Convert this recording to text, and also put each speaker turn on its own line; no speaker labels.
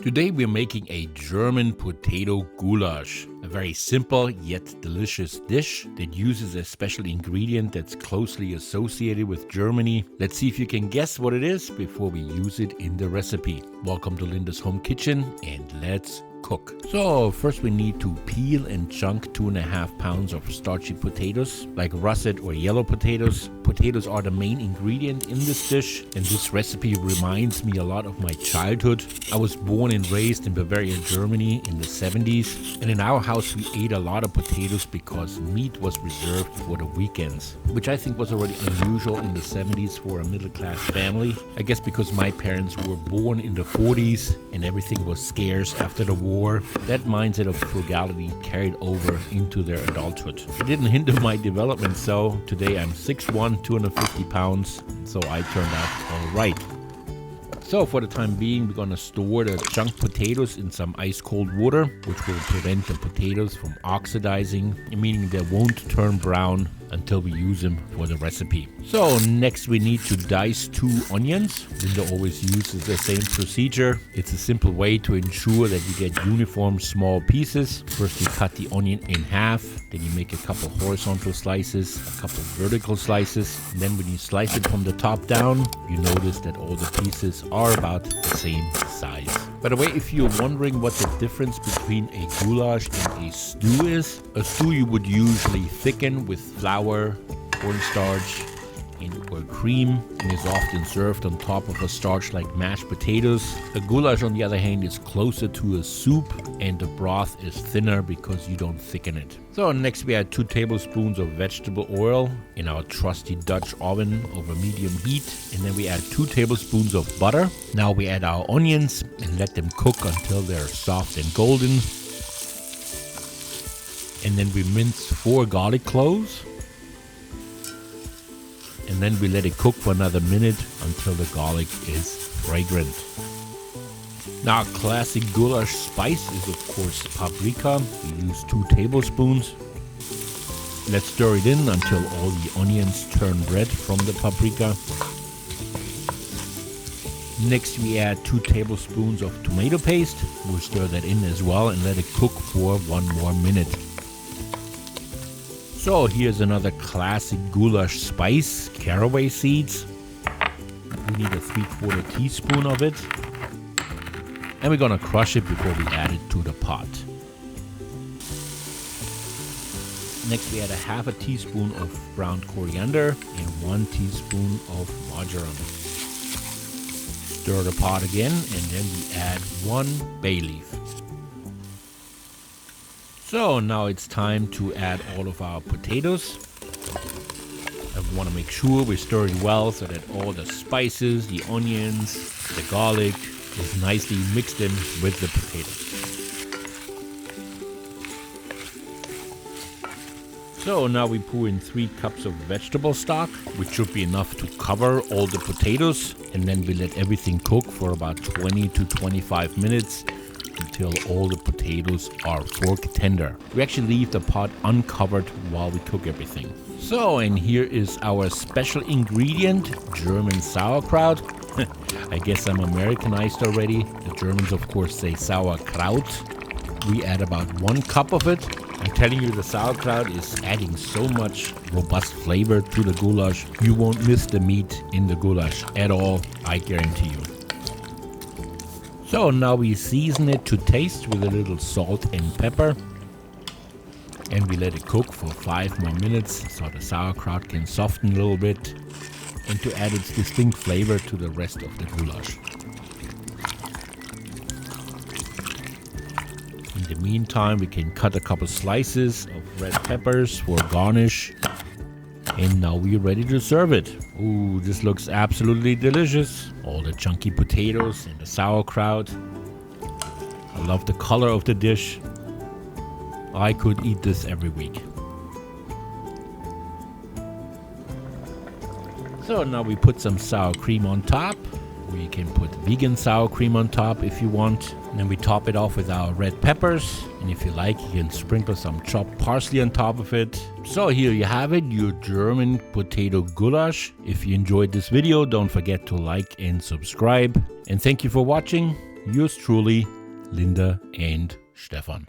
Today we're making a German potato goulash, a very simple yet delicious dish that uses a special ingredient that's closely associated with Germany. Let's see if you can guess what it is before we use it in the recipe. Welcome to Linda's Home Kitchen and let's cook. So first we need to peel and chunk 2.5 pounds of starchy potatoes, like russet or yellow potatoes. Potatoes are the main ingredient in this dish, and this recipe reminds me a lot of my childhood. I was born and raised in Bavaria, Germany in the 70s, and in our house we ate a lot of potatoes because meat was reserved for the weekends, which I think was already unusual in the 70s for a middle-class family. I guess because my parents were born in the 40s and everything was scarce after the war. That mindset of frugality carried over into their adulthood. It didn't hinder my development, so today I'm 6'1", 250 pounds, so I turned out all right. So for the time being, we're going to store the chunked potatoes in some ice cold water, which will prevent the potatoes from oxidizing, meaning they won't turn brown until we use them for the recipe. So next we need to dice 2 onions. Linda always uses the same procedure. It's a simple way to ensure that you get uniform small pieces. First you cut the onion in half, then you make a couple horizontal slices, a couple vertical slices, and then when you slice it from the top down, you notice that all the pieces are about the same size. By the way, if you're wondering what the difference between a goulash and a stew is, a stew you would usually thicken with flour, cornstarch, or cream, and is often served on top of a starch like mashed potatoes. A goulash, on the other hand, is closer to a soup, and the broth is thinner because you don't thicken it. So next we add 2 tablespoons of vegetable oil in our trusty Dutch oven over medium heat, and then we add 2 tablespoons of butter. Now we add our onions and let them cook until they're soft and golden. And then we mince 4 garlic cloves. And then we let it cook for another minute until the garlic is fragrant. Now, classic goulash spice is of course paprika. We use 2 tablespoons. Let's stir it in until all the onions turn red from the paprika. Next we add 2 tablespoons of tomato paste. We'll stir that in as well and let it cook for 1 more minute. So here's another classic goulash spice, caraway seeds. We need a 3/4 teaspoon of it. And we're gonna crush it before we add it to the pot. Next we add a 1/2 teaspoon of ground coriander and 1 teaspoon of marjoram. Stir the pot again, and then we add 1 bay leaf. So now it's time to add all of our potatoes. I want to make sure we stir it well so that all the spices, the onions, the garlic is nicely mixed in with the potatoes. So now we pour in 3 cups of vegetable stock, which should be enough to cover all the potatoes, and then we let everything cook for about 20 to 25 minutes. Until all the potatoes are fork tender. We actually leave the pot uncovered while we cook everything. So, and here is our special ingredient, German sauerkraut. I guess I'm Americanized already. The Germans of course say sauerkraut. We add about 1 cup of it. I'm telling you, the sauerkraut is adding so much robust flavor to the goulash. You won't miss the meat in the goulash at all, I guarantee you. So now we season it to taste with a little salt and pepper, and we let it cook for 5 more minutes so the sauerkraut can soften a little bit and to add its distinct flavor to the rest of the goulash. In the meantime, we can cut a couple slices of red peppers for garnish, and now we're ready to serve it. Ooh, this looks absolutely delicious. All the chunky potatoes and the sauerkraut. I love the color of the dish. I could eat this every week. So now we put some sour cream on top. We can put vegan sour cream on top if you want. And then we top it off with our red peppers. And if you like, you can sprinkle some chopped parsley on top of it. So here you have it, your German potato goulash. If you enjoyed this video, don't forget to like and subscribe. And thank you for watching. Yours truly, Linda and Stefan.